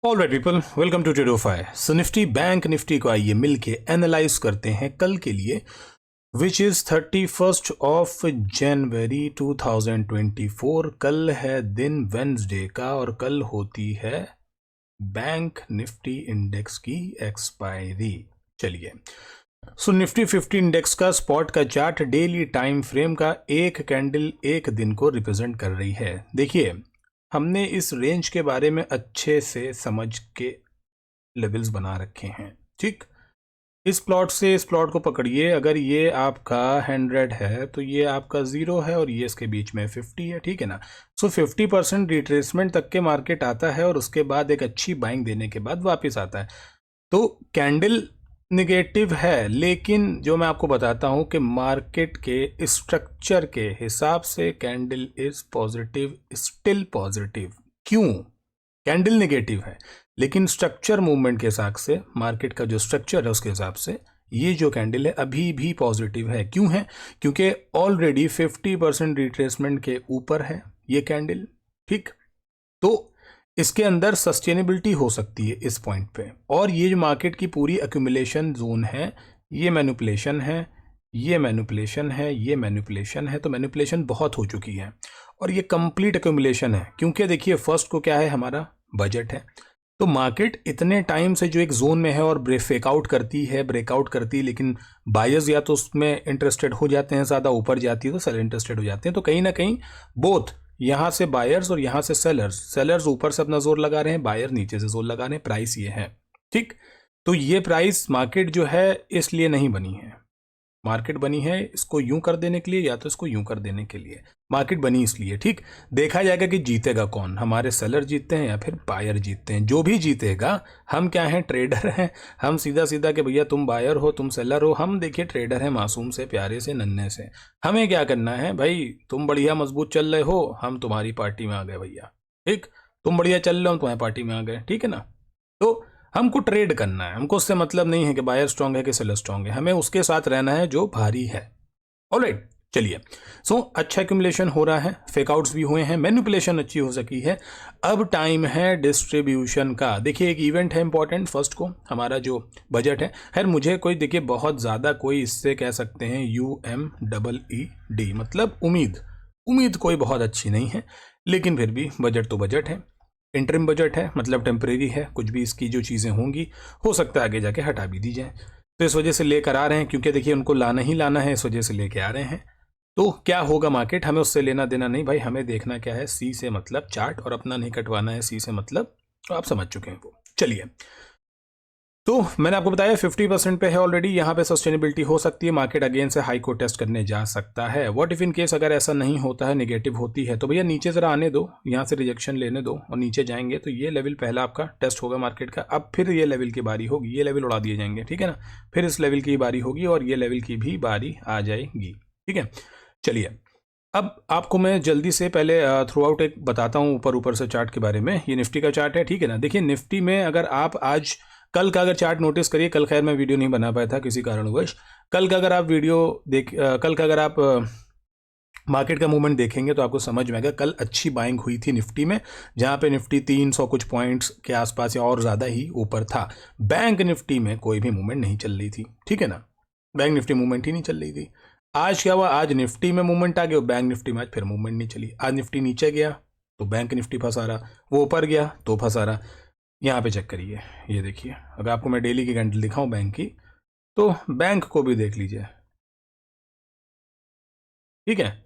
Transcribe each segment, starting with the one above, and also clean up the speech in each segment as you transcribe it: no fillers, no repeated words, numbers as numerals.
Alright people, welcome to Tradeofy. So Nifty bank Nifty को आइए मिलके एनालाइज करते हैं कल के लिए, विच इज 31 ऑफ जनवरी 2024। कल है दिन वेंसडे का और कल होती है बैंक निफ्टी इंडेक्स की एक्सपायरी। चलिए, सो निफ्टी 50 इंडेक्स का स्पॉट का चार्ट डेली टाइम फ्रेम का एक कैंडल एक दिन को रिप्रेजेंट कर रही है। देखिए, हमने इस रेंज के बारे में अच्छे से समझ के लेवल्स बना रखे हैं। ठीक, इस प्लॉट से इस प्लॉट को पकड़िए। अगर ये आपका 100 है तो ये आपका 0 है और ये इसके बीच में 50 है। ठीक है ना। सो 50% रिट्रेसमेंट तक के मार्केट आता है और उसके बाद एक अच्छी बाइंग देने के बाद वापस आता है। तो कैंडल निगेटिव है, लेकिन जो मैं आपको बताता हूं कि मार्केट के स्ट्रक्चर के हिसाब से candle is positive, still positive. क्यों? कैंडल निगेटिव है लेकिन स्ट्रक्चर मूवमेंट के हिसाब से, मार्केट का जो स्ट्रक्चर है उसके हिसाब से ये जो कैंडल है अभी भी पॉजिटिव है। क्यों है? क्योंकि ऑलरेडी 50% रिट्रेसमेंट के ऊपर है ये कैंडल। ठीक, तो इसके अंदर सस्टेनेबिलिटी हो सकती है इस पॉइंट पे। और ये जो मार्केट की पूरी एक्यूमुलेशन जोन है, ये मैनिपुलेशन है, ये मैनिपुलेशन है, ये मैनिपुलेशन है। तो मैनिपुलेशन बहुत हो चुकी है और ये कंप्लीट एक्यूमुलेशन है। क्योंकि देखिए, फर्स्ट को क्या है, हमारा बजट है। तो मार्केट इतने टाइम से जो एक जोन में है और ब्रेकआउट करती है, लेकिन बायर्स या तो उसमें इंटरेस्टेड हो जाते हैं, ज़्यादा ऊपर जाती है तो सेलर इंटरेस्टेड हो जाते हैं। तो कहीं ना कहीं बोथ, यहाँ से बायर्स और यहाँ से सेलर्स ऊपर से अपना जोर लगा रहे हैं, बायर नीचे से जोर लगा रहे हैं। प्राइस ये है। ठीक, तो ये प्राइस मार्केट जो है इसलिए नहीं बनी है। मार्केट बनी है इसको यूं कर देने के लिए या तो इसको यूं कर देने के लिए। मार्केट बनी इसलिए। ठीक, देखा जाएगा कि जीतेगा कौन, हमारे सेलर जीतते हैं या फिर बायर जीतते हैं। जो भी जीतेगा, हम क्या हैं, ट्रेडर हैं। हम सीधा सीधा कि भैया तुम बायर हो, तुम सेलर हो। हम देखिए ट्रेडर हैं, मासूम से, प्यारे से, नन्हे से। हमें क्या करना है भाई, तुम बढ़िया मजबूत चल रहे हो, हम तुम्हारी पार्टी में आ गए भैया। ठीक, तुम बढ़िया चल रहे हो, तुम्हारी पार्टी में आ गए। ठीक है ना। तो हमको ट्रेड करना है, हमको उससे मतलब नहीं है कि बायर स्ट्रांग है कि सेलर स्ट्रांग है, हमें उसके साथ रहना है जो भारी है। ऑलराइट, चलिए। सो अच्छा एक्यूमुलेशन हो रहा है, फेकआउट्स भी हुए हैं, मैनिपुलेशन अच्छी हो सकी है। अब टाइम है डिस्ट्रीब्यूशन का। देखिए, एक इवेंट है इंपॉर्टेंट फर्स्ट को, हमारा जो बजट है। खैर मुझे कोई, देखिए बहुत ज़्यादा कोई इससे कह सकते हैं UMEED, मतलब उम्मीद कोई बहुत अच्छी नहीं है, लेकिन फिर भी बजट तो बजट है। इंटरिम बजट है, मतलब टेम्परेरी है। कुछ भी इसकी जो चीज़ें होंगी, हो सकता है आगे जाके हटा भी दी जाए। तो इस वजह से लेकर आ रहे हैं, क्योंकि देखिए उनको लाना ही लाना है, इस वजह से लेके आ रहे हैं। तो क्या होगा मार्केट, हमें उससे लेना देना नहीं भाई। हमें देखना क्या है, सी से मतलब चार्ट, और अपना नहीं कटवाना है सी से मतलब, तो आप समझ चुके हैं वो। चलिए, तो मैंने आपको बताया 50% पे है ऑलरेडी। यहाँ पे सस्टेनेबिलिटी हो सकती है, मार्केट अगेन से हाई को टेस्ट करने जा सकता है। व्हाट इफ इन केस अगर ऐसा नहीं होता है, नेगेटिव होती है, तो भैया नीचे जरा आने दो, यहाँ से रिजेक्शन लेने दो और नीचे जाएंगे तो ये लेवल पहला आपका टेस्ट होगा मार्केट का। अब फिर ये लेवल की बारी होगी, ये लेवल उड़ा दिए जाएंगे। ठीक है ना। फिर इस लेवल की बारी होगी और ये लेवल की भी बारी आ जाएगी। ठीक है, चलिए। अब आपको मैं जल्दी से पहले थ्रू आउट एक बताता हूँ ऊपर से चार्ट के बारे में। ये निफ्टी का चार्ट है। ठीक है ना। देखिए, निफ्टी में अगर आप आज कल का अगर चार्ट नोटिस करिए, कल खैर मैं वीडियो नहीं बना पाया था किसी कारणवश। कल का अगर आप कल का अगर आप मार्केट का मूवमेंट देखेंगे तो आपको समझ में आएगा। कल अच्छी बाइंग हुई थी निफ्टी में, जहां पे निफ्टी 300 कुछ पॉइंट्स के आसपास या और ज़्यादा ही ऊपर था। बैंक निफ्टी में कोई भी मूवमेंट नहीं चल रही थी। ठीक है ना। बैंक निफ्टी मूवमेंट ही नहीं चल रही थी। आज क्या हुआ, आज निफ्टी में मूवमेंट आ गया, बैंक निफ्टी में आज फिर मूवमेंट नहीं चली। आज निफ्टी नीचे गया तो बैंक निफ्टी फंसा रहा, वो ऊपर गया तो फंसा रहा। यहाँ पे चेक करिए, ये देखिए। अगर आपको मैं डेली की कैंडल दिखाऊं बैंक की, तो बैंक को भी देख लीजिए। ठीक है,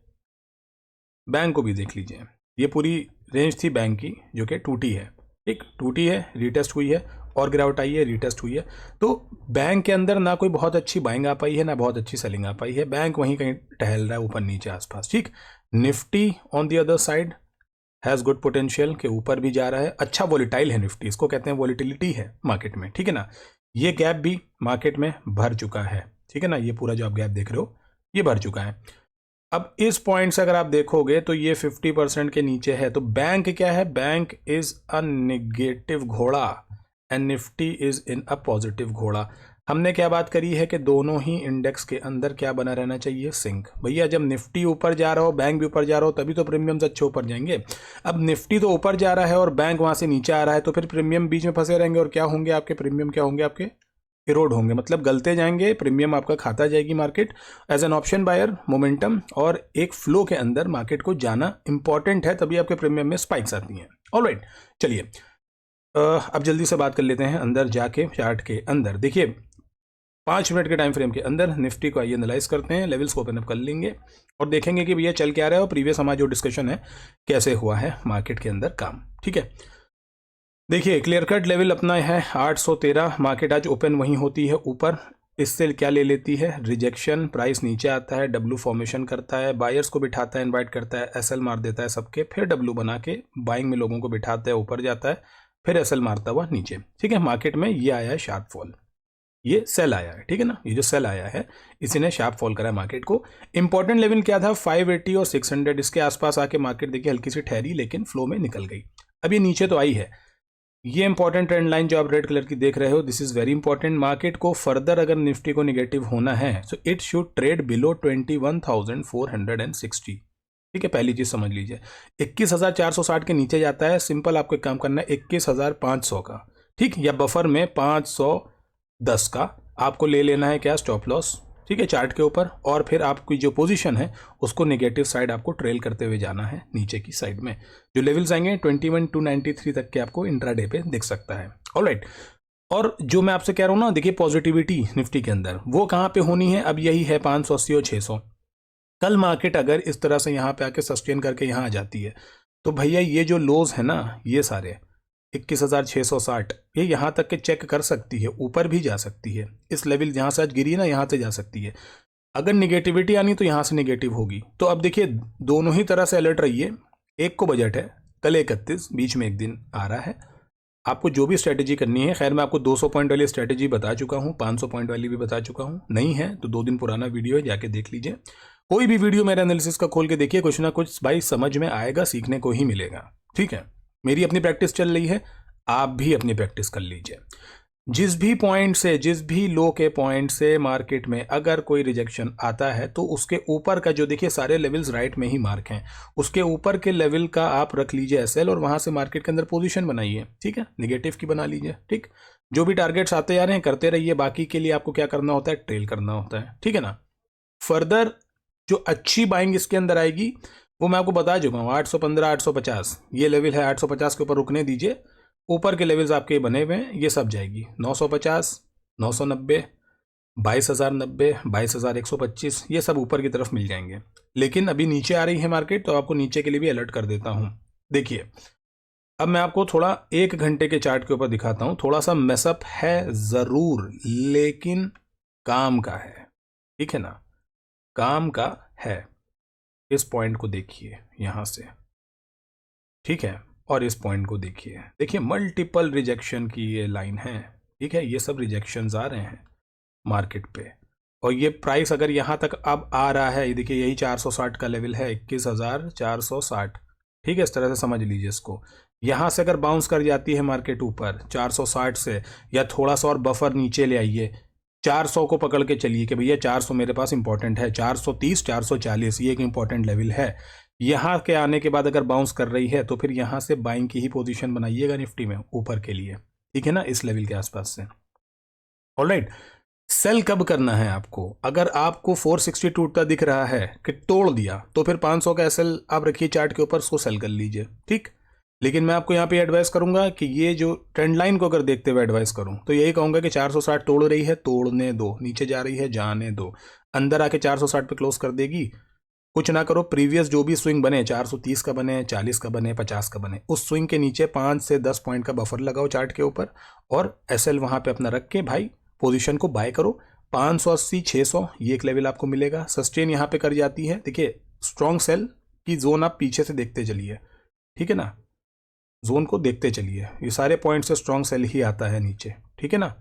बैंक को भी देख लीजिए। ये पूरी रेंज थी बैंक की जो कि टूटी है। एक टूटी है, रीटेस्ट हुई है, और गिरावट आई है, रीटेस्ट हुई है। तो बैंक के अंदर ना कोई बहुत अच्छी बाइंग आ पाई है, ना बहुत अच्छी सेलिंग आ पाई है। बैंक वहीं कहीं टहल रहा है, ऊपर नीचे आसपास। ठीक, Nifty on the other side has good potential, के ऊपर भी जा रहा है। अच्छा वॉलेटाइल है निफ्टी, इसको कहते हैं वॉलेटिलिटी है मार्केट में। ठीक है ना। ये गैप भी मार्केट में भर चुका है। ठीक है ना। ये पूरा जो आप गैप देख रहे हो, ये भर चुका है। अब इस पॉइंट से अगर आप देखोगे तो ये 50% के नीचे है। तो बैंक क्या है, बैंक इज अ नेगेटिव घोड़ा and Nifty is in a positive घोड़ा। हमने क्या बात करी है कि दोनों ही इंडेक्स के अंदर क्या बना रहना चाहिए, सिंक। भैया जब निफ्टी ऊपर जा रहा हो, बैंक भी ऊपर जा रहा हो, तभी तो प्रीमियम्स अच्छे ऊपर जाएंगे। अब निफ्टी तो ऊपर जा रहा है और बैंक वहां से नीचे आ रहा है, तो फिर प्रीमियम बीच में फंसे रहेंगे और क्या होंगे आपके प्रीमियम, क्या होंगे आपके, इरोड होंगे, मतलब गलते जाएंगे, प्रीमियम आपका खाता जाएगी market. As an option buyer momentum और एक फ्लो के अंदर मार्केट को जाना इंपॉर्टेंट है, तभी आपके प्रीमियम में स्पाइक्स आती हैं। ऑलराइट, चलिए अब जल्दी से बात कर लेते हैं अंदर जाके चार्ट के अंदर। देखिए 5 मिनट के टाइम फ्रेम के अंदर निफ्टी को आइए एनालाइज करते हैं, लेवल्स को ओपन अप कर लेंगे और देखेंगे कि भैया चल क्या रहा है और प्रीवियस हमारा जो डिस्कशन है कैसे हुआ है मार्केट के अंदर काम। ठीक है, देखिए क्लियर कट लेवल अपना है 813, मार्केट आज ओपन वहीं होती है ऊपर, इससे क्या ले लेती है, रिजेक्शन, प्राइस नीचे आता है, डब्ल्यू फॉर्मेशन करता है, बायर्स को बिठाता है, इनवाइट करता है, एसएल मार देता है सबके, फिर डब्ल्यू बना के बाइंग में लोगों को बिठाता है, ऊपर जाता है, फिर एसएल मारता हुआ नीचे। ठीक है, मार्केट में ये आया है शार्प फॉल, ये सेल आया है, ठीक है ना, ये जो सेल आया है इसी ने शार्प फॉल करा है मार्केट को। इंपॉर्टेंट लेवल क्या था, 580 और 600, इसके आसपास आके मार्केट देखिए हल्की सी ठहरी लेकिन फ्लो में निकल गई। अब ये नीचे तो आई है, ये इंपॉर्टेंट ट्रेंड लाइन जो आप रेड कलर की देख रहे हो, this is very important. Market को फर्दर अगर निफ्टी को नेगेटिव होना है so it should trade below 21,460। ठीक है, पहली चीज समझ लीजिए, 21,460 के नीचे जाता है, सिंपल आपको एक काम करना है 21,500 का, ठीक, या बफर में 510 का आपको ले लेना है क्या, स्टॉप लॉस। ठीक है, चार्ट के ऊपर, और फिर आपकी जो पोजीशन है उसको नेगेटिव साइड आपको ट्रेल करते हुए जाना है नीचे की साइड में। जो लेवल्स आएंगे 21,293 तक के आपको इंट्राडे पे दिख सकता है। ऑलराइट, और जो मैं आपसे कह रहा हूँ ना, देखिए पॉजिटिविटी निफ्टी के अंदर वो कहाँ पे होनी है, अब यही है 580 और 600। कल मार्केट अगर इस तरह से यहाँ पे आके सस्टेन करके यहाँ आ जाती है तो भैया ये जो लोज है ना, ये सारे 21,660 ये यहाँ तक के चेक कर सकती है, ऊपर भी जा सकती है, इस लेवल जहाँ से आज गिरी है ना यहाँ से जा सकती है। अगर निगेटिविटी आनी तो यहाँ से निगेटिव होगी। तो अब देखिए दोनों ही तरह से अलर्ट रहिए, एक को बजट है, कल 31 बीच में एक दिन आ रहा है, आपको जो भी स्ट्रेटेजी करनी है, खैर मैं आपको 200 पॉइंट वाली स्ट्रेटेजी बता चुका हूँ, 500 पॉइंट वाली भी बता चुका हूँ, नहीं है तो 2 दिन पुराना वीडियो है, जाके देख लीजिए। कोई भी वीडियो मेरे एनालिसिस का खोल के देखिए, कुछ ना कुछ भाई समझ में आएगा, सीखने को ही मिलेगा। ठीक है, मेरी अपनी प्रैक्टिस चल रही है, आप भी अपनी प्रैक्टिस कर लीजिए। जिस भी पॉइंट से, जिस भी लो के पॉइंट से मार्केट में अगर कोई रिजेक्शन आता है तो उसके ऊपर का जो, देखिए सारे लेवल्स राइट में ही मार्क हैं, उसके ऊपर के लेवल का आप रख लीजिए एसएल और वहां से मार्केट के अंदर पोजीशन बनाइए। ठीक है, नेगेटिव की बना लीजिए। ठीक, जो भी टारगेट्स आते जा रहे हैं करते रहिए, बाकी के लिए आपको क्या करना होता है, ट्रेल करना होता है। ठीक है ना, फर्दर जो अच्छी बाइंग इसके अंदर आएगी वो मैं आपको बता चुका हूँ, 815 850 ये लेवल है, 850 के ऊपर रुकने दीजिए, ऊपर के लेवल्स आपके बने हुए हैं, ये सब जाएगी 950 990 22,090 22,125, ये सब ऊपर की तरफ मिल जाएंगे। लेकिन अभी नीचे आ रही है मार्केट तो आपको नीचे के लिए भी अलर्ट कर देता हूं। देखिए अब मैं आपको थोड़ा 1 घंटे के चार्ट के ऊपर दिखाता हूं, थोड़ा सा मेसअप है जरूर लेकिन काम का है। ठीक है ना, काम का है। इस पॉइंट को देखिए यहां से, ठीक है, और इस पॉइंट को देखिए, देखिए मल्टीपल रिजेक्शन की ये लाइन है। ठीक है, ये सब रिजेक्शंस आ रहे हैं मार्केट पे, और ये प्राइस अगर यहाँ तक अब आ रहा है, ये देखिए यही 460 का लेवल है, 21,460। ठीक है, इस तरह से समझ लीजिए इसको। यहाँ से अगर बाउंस कर जाती है मार्केट ऊपर 460 से, या थोड़ा सा और बफर नीचे ले आइए, 400 को पकड़ के चलिए कि भैया 400 मेरे पास इंपॉर्टेंट है, 430 440 ये एक इंपॉर्टेंट लेवल है। यहाँ के आने के बाद अगर बाउंस कर रही है तो फिर यहाँ से बाइंग की ही पोजीशन बनाइएगा निफ्टी में ऊपर के लिए। ठीक है ना, इस लेवल के आसपास से। ऑलराइट, सेल कब करना है आपको, अगर आपको 460 टूटता दिख रहा है कि तोड़ दिया तो फिर 500 का एसएल आप रखिए चार्ट के ऊपर, उसको सेल कर लीजिए। ठीक, लेकिन मैं आपको यहाँ पे एडवाइस करूंगा कि ये जो ट्रेंड लाइन को अगर देखते हुए एडवाइस करूं तो यही कहूंगा कि 460 तोड़ रही है, तोड़ने दो, नीचे जा रही है जाने दो, अंदर आके 460 पे क्लोज कर देगी, कुछ ना करो, प्रीवियस जो भी स्विंग बने 430 का बने, 40 का बने, 50 का बने, उस स्विंग के नीचे 5 से 10 पॉइंट का बफर लगाओ चार्ट के ऊपर और एसएल वहां पे अपना रख के भाई पोजीशन को बाय करो। 580 600 ये एक लेवल आपको मिलेगा, सस्टेन यहाँ पे कर जाती है। देखिए स्ट्रॉन्ग सेल की जोन आप पीछे से देखते चलिए, ठीक है ना, जोन को देखते चलिए, ये सारे पॉइंट से स्ट्रॉन्ग सेल ही आता है नीचे। ठीक है ना,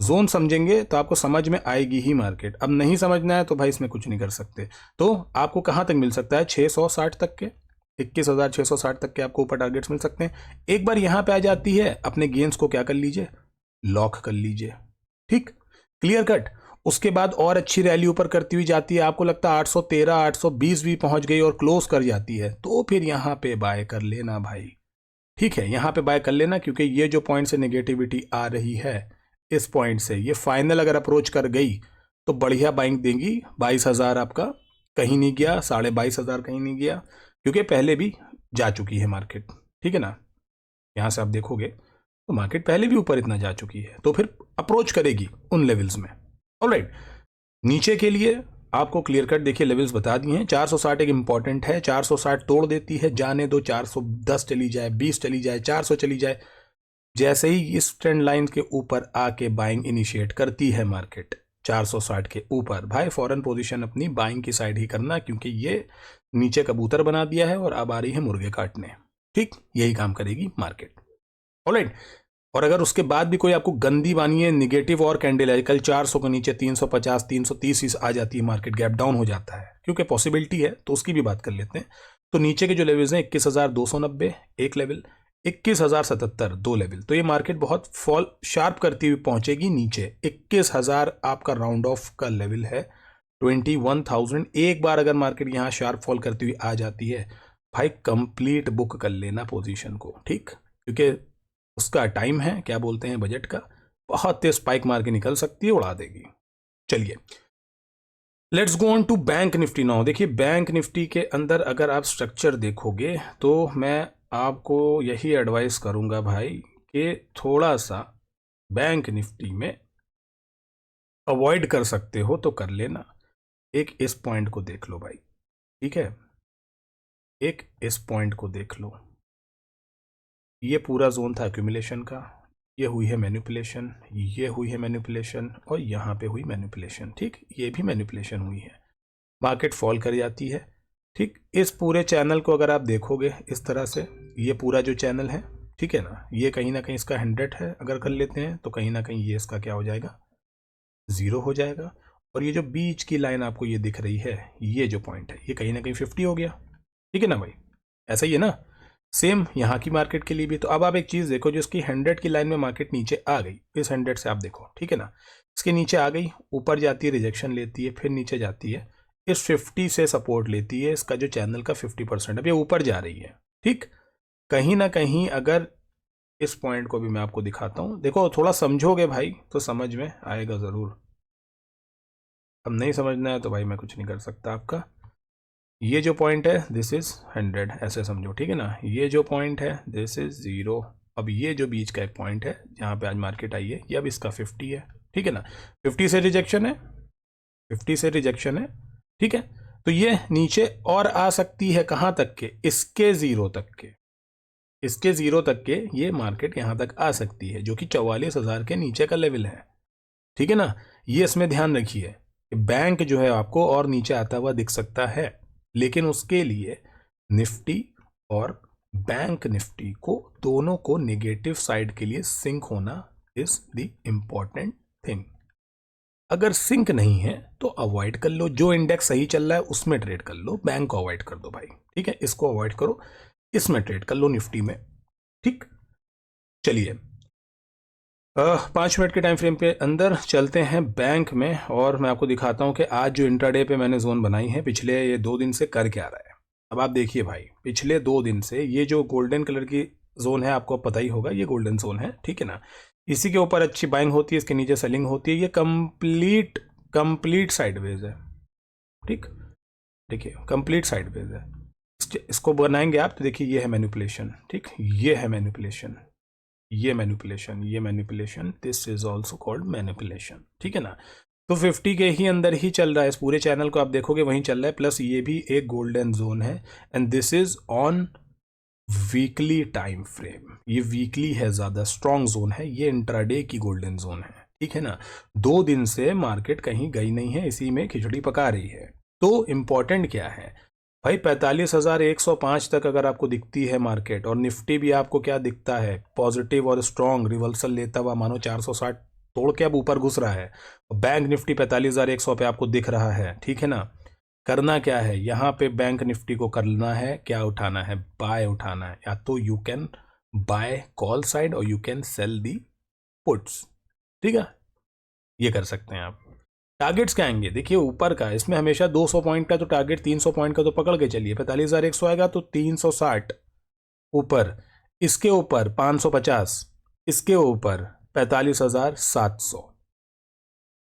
जोन समझेंगे तो आपको समझ में आएगी ही मार्केट, अब नहीं समझना है तो भाई इसमें कुछ नहीं कर सकते। तो आपको कहां तक मिल सकता है, 660 तक के, 21,660 तक के आपको ऊपर टारगेट्स मिल सकते हैं। एक बार यहां पे आ जाती है, अपने गेंस को क्या कर लीजिए, लॉक कर लीजिए। ठीक, क्लियर कट। उसके बाद और अच्छी रैली ऊपर करती हुई जाती है, आपको लगता है 813 820 भी पहुंच गई और क्लोज कर जाती है, तो फिर यहां पे बाय कर लेना भाई। ठीक है, यहां पे बाय कर लेना, क्योंकि ये जो पॉइंट से नेगेटिविटी आ रही है इस पॉइंट से, ये फाइनल अगर अप्रोच कर गई तो बढ़िया बाइंग देंगी। 22,000 आपका कहीं नहीं गया, 22,500 कहीं नहीं गया, क्योंकि पहले भी जा चुकी है मार्केट। ठीक है ना, यहां से आप देखोगे तो मार्केट पहले भी ऊपर इतना जा चुकी है, तो फिर अप्रोच करेगी उन लेवल्स में। ऑलराइट, नीचे के लिए आपको क्लियर कट देखिए लेवल्स बता दिए हैं। 460 एक इंपॉर्टेंट है, 460 तोड़ देती है, जाने दो 410 चली जाए, 20 चली जाए, 400 चली जाए, जैसे ही इस ट्रेंड लाइन के ऊपर आके बाइंग इनिशिएट करती है मार्केट 460 के ऊपर, भाई फॉरेन पोजीशन अपनी बाइंग की साइड ही करना, क्योंकि ये नीचे कबूतर बना दिया है और अब आ रही है मुर्गे काटने। ठीक, यही काम करेगी मार्केट। ऑलराइट, और अगर उसके बाद भी कोई आपको गंदी बानी है, निगेटिव और कैंडल है, कल 400 के नीचे 350 330 आ जाती है, मार्केट गैप डाउन हो जाता है, क्योंकि पॉसिबिलिटी है, तो उसकी भी बात कर लेते हैं। तो नीचे के जो लेवल्स हैं 21,290 एक लेवल, 21,077 दो लेवल, तो ये मार्केट बहुत फॉल शार्प करती हुई पहुंचेगी नीचे। 21,000 आपका राउंड ऑफ का लेवल है, 21,000 एक बार अगर मार्केट यहां शार्प फॉल करती हुई आ जाती है, भाई कंप्लीट बुक कर लेना पोजीशन को। ठीक, क्योंकि उसका टाइम है, क्या बोलते हैं, बजट का, बहुत तेज स्पाइक मार के निकल सकती है, उड़ा देगी। चलिए let's go on to bank Nifty now. देखिए बैंक निफ्टी के अंदर अगर आप स्ट्रक्चर देखोगे तो मैं आपको यही एडवाइस करूंगा भाई कि थोड़ा सा बैंक निफ्टी में अवॉइड कर सकते हो तो कर लेना। एक इस पॉइंट को देख लो भाई, ठीक है, एक इस पॉइंट को देख लो, ये पूरा जोन था एक्यूमुलेशन का, ये हुई है मैनिपुलेशन, ये हुई है मैनिपुलेशन, और यहाँ पे हुई मैनिपुलेशन। ठीक, ये भी मैनिपुलेशन हुई है, मार्केट फॉल कर जाती है। ठीक, इस पूरे चैनल को अगर आप देखोगे इस तरह से, ये पूरा जो चैनल है, ठीक है ना कहीं इसका 100 है, अगर कर लेते हैं तो कहीं ना कहीं ये इसका क्या हो जाएगा, 0 हो जाएगा। और ये जो बीच की लाइन आपको ये दिख रही है, ये जो पॉइंट है, ये कहीं ना कहीं 50 हो गया। ठीक है ना भाई, ऐसा ही है ना, सेम यहाँ की मार्केट के लिए भी। तो अब आप एक चीज़ देखो, जो इसकी 100 की लाइन में मार्केट नीचे आ गई, इस 100 से आप देखो, ठीक है ना, इसके नीचे आ गई, ऊपर जाती है, रिजेक्शन लेती है, फिर नीचे जाती है, इस 50 से सपोर्ट लेती है, इसका जो चैनल का 50%, अब ये ऊपर जा रही है। ठीक, कहीं ना कहीं अगर इस पॉइंट को भी मैं आपको दिखाता हूँ, देखो थोड़ा समझोगे भाई तो समझ में आएगा ज़रूर, अब नहीं समझना है तो भाई मैं कुछ नहीं कर सकता आपका। ये जो पॉइंट है दिस इज 100, ऐसे समझो, ठीक है ना, ये जो पॉइंट है दिस इज 0। अब ये जो बीच का एक पॉइंट है जहाँ पे आज मार्केट आई है, ये अब इसका 50 है, ठीक है ना, 50 से रिजेक्शन है, 50 से रिजेक्शन है। ठीक है, तो ये नीचे और आ सकती है, कहाँ तक के, इसके 0 तक के, इसके 0 तक के ये मार्केट यहाँ तक आ सकती है, जो कि 44,000 के नीचे का लेवल है। ठीक है ना, ये इसमें ध्यान रखिए, बैंक जो है आपको और नीचे आता हुआ दिख सकता है, लेकिन उसके लिए निफ्टी और बैंक निफ्टी को दोनों को नेगेटिव साइड के लिए सिंक होना इज द इंपॉर्टेंट थिंग। अगर सिंक नहीं है तो अवॉइड कर लो, जो इंडेक्स सही चल रहा है उसमें ट्रेड कर लो, बैंक को अवॉइड कर दो भाई। ठीक है, इसको अवॉइड करो, इसमें ट्रेड कर लो निफ्टी में। ठीक, चलिए 5 मिनट के टाइम फ्रेम पे अंदर चलते हैं बैंक में, और मैं आपको दिखाता हूं कि आज जो इंट्राडे पे मैंने जोन बनाई है पिछले ये 2 दिन से कर क्या रहा है। अब आप देखिए भाई, पिछले 2 दिन से ये जो गोल्डन कलर की जोन है, आपको पता ही होगा, ये गोल्डन जोन है, ठीक है ना, इसी के ऊपर अच्छी बाइंग होती है, इसके नीचे सेलिंग होती है, ये कंप्लीट साइडवेज है। ठीक, देखिए कंप्लीट साइडवेज है, इसको बनाएंगे आप तो देखिए ये है मैनिपुलेशन। ठीक, ये है मैनिपुलेशन, ये manipulation, this is also called manipulation. ठीक है ना, तो 50 के ही अंदर ही चल रहा है, इस पूरे चैनल को आप देखोगे वहीं चल रहा है, प्लस ये भी एक गोल्डन जोन है, and this is on weekly time frame, ये वीकली है, ज्यादा स्ट्रॉन्ग जोन है, ये इंट्राडे की गोल्डन जोन है। ठीक है ना, 2 दिन से मार्केट कहीं गई नहीं है, इसी में खिचड़ी पका रही है। तो इंपॉर्टेंट क्या है भाई, 45,105 तक अगर आपको दिखती है मार्केट, और निफ्टी भी आपको क्या दिखता है, पॉजिटिव और स्ट्रॉन्ग रिवर्सल लेता हुआ, मानो 460 तोड़ के अब ऊपर घुस रहा है, बैंक निफ्टी 45,100 पे आपको दिख रहा है। ठीक है ना, करना क्या है यहाँ पे, बैंक निफ्टी को करना है क्या, उठाना है, बाय उठाना है, या तो you can buy call side और you can sell the puts. ठीक है, ये कर सकते हैं आप। टारगेट्स क्या आएंगे, देखिए ऊपर का इसमें हमेशा 200 पॉइंट का तो टारगेट, 300 पॉइंट का तो पकड़ के चलिए, 45,100 आएगा तो 360 ऊपर, इसके ऊपर 550, इसके ऊपर 45,700।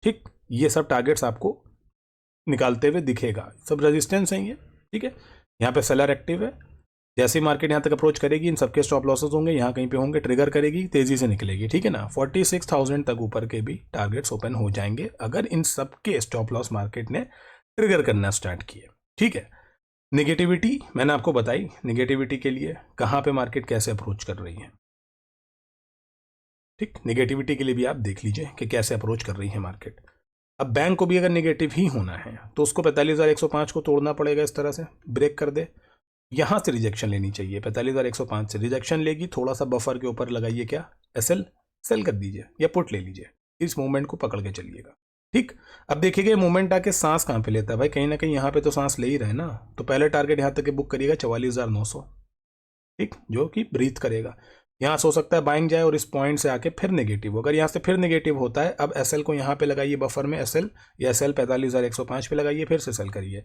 ठीक, ये सब टारगेट्स आपको निकालते हुए दिखेगा, सब रेजिस्टेंस है ये। ठीक है, यहाँ पे सेलर एक्टिव है, जैसे मार्केट यहाँ तक अप्रोच करेगी इन सबके स्टॉप लॉसेस होंगे, यहाँ कहीं पे होंगे, ट्रिगर करेगी, तेजी से निकलेगी। ठीक है ना, 46,000 तक ऊपर के भी टारगेट्स ओपन हो जाएंगे अगर इन सबके स्टॉप लॉस मार्केट ने ट्रिगर करना स्टार्ट किए। ठीक है, निगेटिविटी मैंने आपको बताई, निगेटिविटी के लिए कहाँ पे मार्केट कैसे अप्रोच कर रही है। ठीक, निगेटिविटी के लिए भी आप देख लीजिए कि कैसे अप्रोच कर रही है मार्केट। अब बैंक को भी अगर निगेटिव ही होना है तो उसको 45,105 को तोड़ना पड़ेगा, इस तरह से ब्रेक कर दे, यहां से रिजेक्शन लेनी चाहिए, 45,105 से रिजेक्शन लेगी, थोड़ा सा बफर के ऊपर लगाइए, क्या एसएल सेल कर दीजिए या पुट ले लीजिए, इस मूवमेंट को पकड़ के चलिएगा। ठीक, अब देखिएगा मूवमेंट आके सांस कहां पे लेता है भाई, कहीं ना कहीं यहां पे तो सांस ले ही रहे ना, तो पहले टारगेट यहां तक बुक करिएगा 44,900। ठीक, जो कि ब्रीथ करेगा, यहां से हो सकता है बाइंग जाए और इस पॉइंट से आके फिर नेगेटिव, अगर यहां से फिर नेगेटिव होता है, अब एसएल को यहां पे लगाइए बफर में, एसएल या एसएल 45,105 पे लगाइए, फिर से सेल करिए,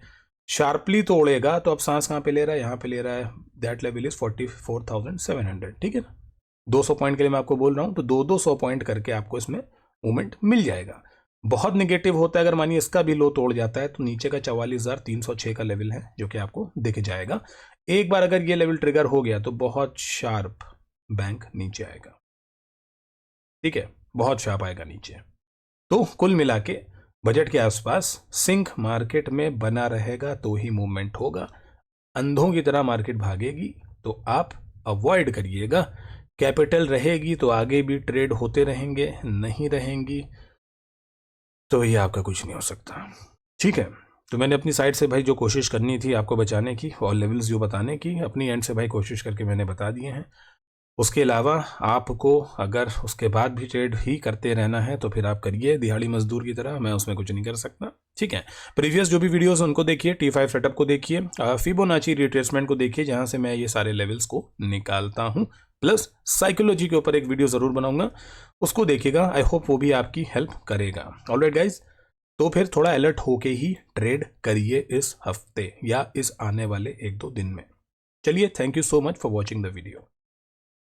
शार्पली तोड़ेगा तो अब सांस कहां पे ले रहा है, यहां पे ले रहा है, दैट लेवल इज 44,700। ठीक है ना, 200 पॉइंट के लिए मैं आपको बोल रहा हूं, तो 200 पॉइंट करके आपको इसमें मूवमेंट मिल जाएगा। बहुत नेगेटिव होता है अगर मानिए इसका भी लो तोड़ जाता है तो नीचे का 44,306 का लेवल है जो कि आपको दिख जाएगा। एक बार अगर ये लेवल ट्रिगर हो गया तो बहुत शार्प बैंक नीचे आएगा। ठीक है, बहुत शार्प आएगा नीचे। तो कुल मिला के बजट के आसपास सिंक मार्केट में बना रहेगा तो ही मूवमेंट होगा, अंधों की तरह मार्केट भागेगी तो आप अवॉइड करिएगा। कैपिटल रहेगी तो आगे भी ट्रेड होते रहेंगे, नहीं रहेंगी तो ये आपका कुछ नहीं हो सकता। ठीक है, तो मैंने अपनी साइड से भाई जो कोशिश करनी थी आपको बचाने की और लेवल्स जो बताने की, अपनी एंड से भाई कोशिश करके मैंने बता दिए हैं। उसके अलावा आपको अगर उसके बाद भी ट्रेड ही करते रहना है तो फिर आप करिए दिहाड़ी मजदूर की तरह, मैं उसमें कुछ नहीं कर सकता। ठीक है, प्रीवियस जो भी वीडियोस उनको देखिए, T5 सेटअप को देखिए, फिबोनाची रिट्रेसमेंट को देखिए जहां से मैं ये सारे लेवल्स को निकालता हूं, प्लस साइकोलॉजी के ऊपर एक वीडियो जरूर बनाऊंगा, उसको देखिएगा, आई होप वो भी आपकी हेल्प करेगा। ऑलराइट गाइज, तो फिर थोड़ा अलर्ट होके ही ट्रेड करिए इस हफ्ते या इस आने वाले 1-2 दिन में। चलिए, thank you so much for watching the video.